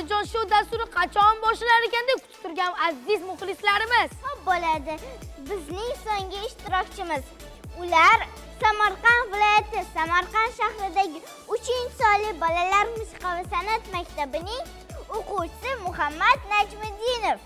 Lolajon show dasturi qachon boshlanar ekan deb kutib turgan aziz muxlislarimiz. Xo'p bo'ladi. Bizning so'nggi ishtirokchimiz. Ular Samarqand viloyati Samarqand shahridagi 3-sonli bolalar musiqa va san'at maktabining o'quvchisi Muhammad Najmiddinov.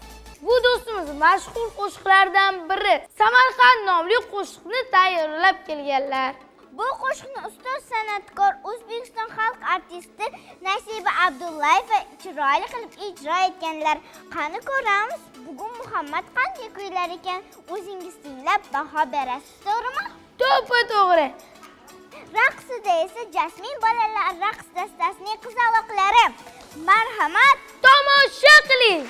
Bu do'stimiz mashhur qo'shiqlardan biri Samarqand nomli qo'shiqni tayyorlab kelganlar. Bu qo'shiqni ustoz san'atkor O'zbekiston xalq artisti Nasiba Abdullayeva chiroyli qilib ijro etganlar. Qani ko'ramiz, bugun Muhammad qanday kuylar ekan, o'zingiz tinglab baho berasiz, to'g'rimi? To'g'ri. Raqsida esa Jasmin bolalar raqs dastasining qizaloqlari. Marhamat, Tomosha qiling.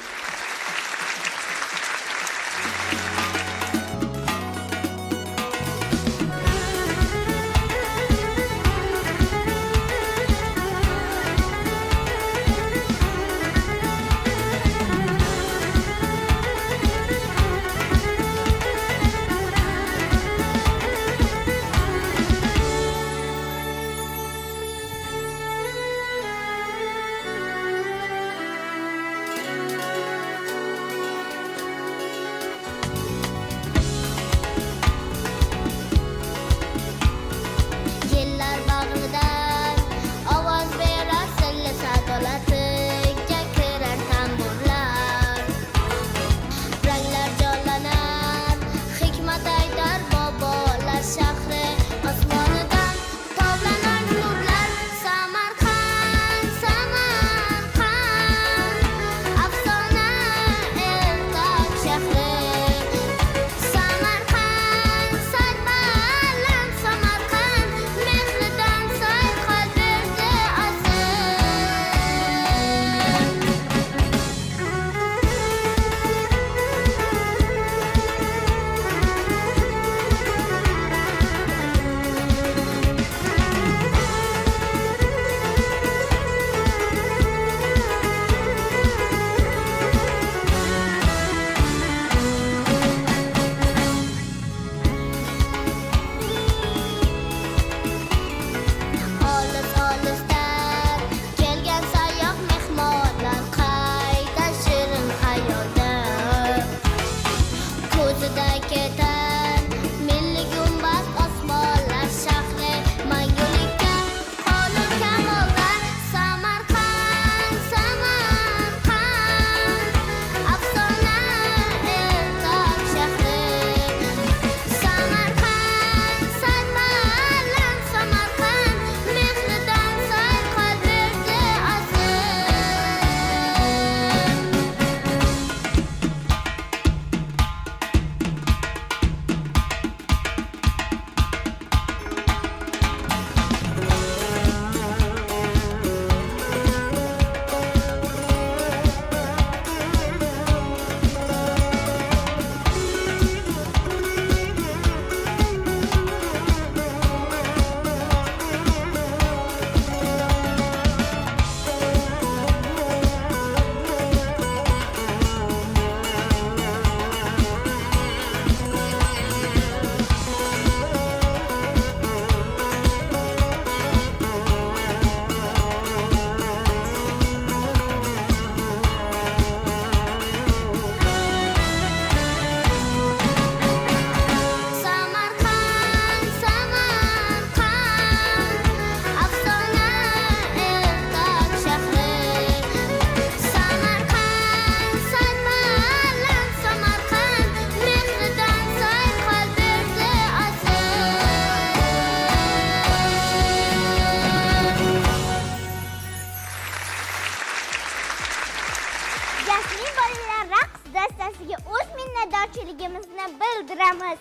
minnatdorchiligimizni bildiramiz.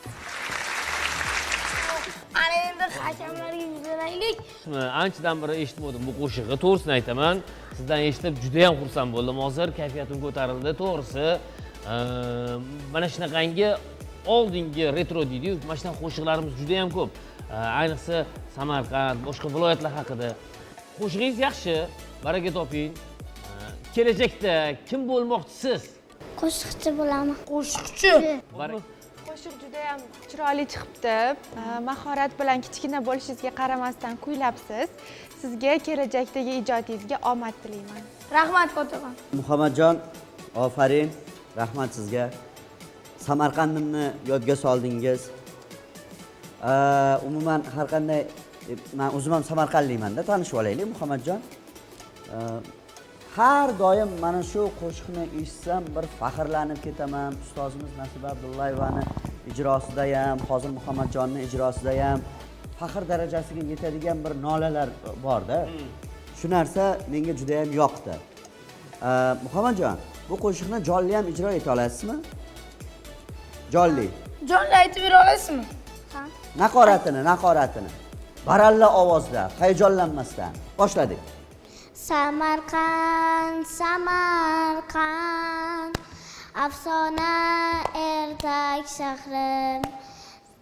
Ana endi hakamlarga yuzlanaylik. Anchadan beri eshitmadim bu qo'shiqni, to'g'risini aytaman. Sizdan eshitib juda ham xursand bo'ldim. Hozir kayfiyatim ko'tarildi, to'g'risi. Mana shunaqangi oldingi retro deydi-yu, mana shunaqa qo'shiqlarimiz juda ham ko'p. Ayniqsa Samarqand, boshqa viloyatlar haqida. Qo'shig'ingiz yaxshi, baraka toping. Kelajakda kim bo'lmoqchisiz? Qo'shiqchi bo'laman. Qo'shiqchi. Qo'shiq juda ham chiroyli chiqibdi. Mahorat bilan kichkina bo'lishingizga qaramasdan kuylabsiz. Sizga kelajakdagi ijodingizga omad tilayman. Rahmat Fotimaxon. Muhammadjon, ofarin, rahmat sizga. Samarqandimni yodga soldingiz. Umuman har qanday men o'zim ham Samarqandliman-da, tanishib olaylik Muhammadjon. Har doim mana shu qo'shiqni eshitsam bir faxrlanib ketaman. Ustozimiz Nasiba Abdullayevani ijrosida ham, hozir Muhammadjonning ijrosida ham faxr darajasiga yetadigan bir nolalar bor-da. Shu narsa menga juda ham yoqdi. Muhammadjon, bu qo'shiqni jonli ham ijro eta olasizmi? Jonli. Jonli aytib bera olasizmi? Ha. Naqoratini. Baralla ovozda, hayajonlanmasdan. Boshladik. Samarqand, Samarqand, afsona ertak shahrim.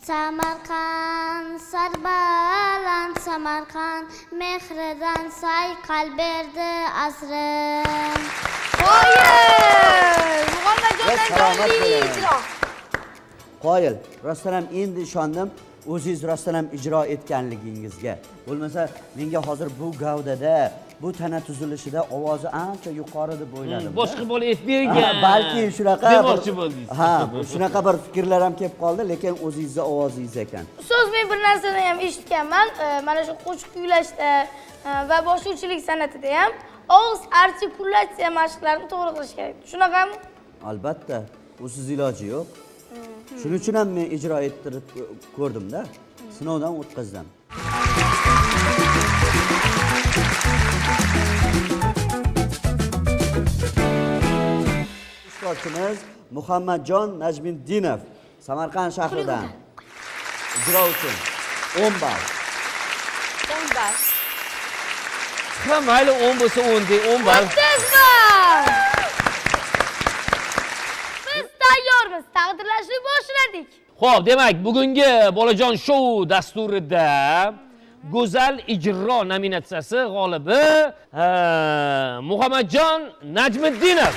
Samarqand, sarbaland Samarqand, mehridan sayqal berdi asrim. Qoyil! Muhammadjondan jonli ijro. Qoyil, rostdan ham endi ishondim o'zingiz rostdan ham ijro etganligingizga. Bo'lmasa menga hozir bu gavdada, bu tana tuzilishida ovozi ancha yuqori deb o'yladim. Boshqa bola aytbergan. Balki shunaqa demoqchi bo'ldingiz. Ha, shunaqa bir fikrlar ham kelib qoldi, lekin o'zingizning ovozingiz ekan. Ustoz, men bir narsani ham eshitganman. Mana shu qo'shiq kuylashda va boshlovchilik san'atida ham og'iz artikulatsiya mashqlarini to'g'ri qilish kerak. Shunaqami? Albatta, usiz iloji yo'q. Shuning uchun ham men ijro ettirib ko'rdim-da. Sinovdan o'tkazdim. Ishtirokchimiz Muhammadjon Najmiddinov, Samarqand shahridan. Ijro uchun 10 ball. 10 ball. Ha, mayli 10 bo'lsa 10 deng, 10 ball. Biz tayyormiz. Taqdirlashni boshladik. Xo'p, demak, bugungi Bolajon shou dasturida go'zal ijro nominatsiyasi g'olibi Muhammadjon Najmiddinov.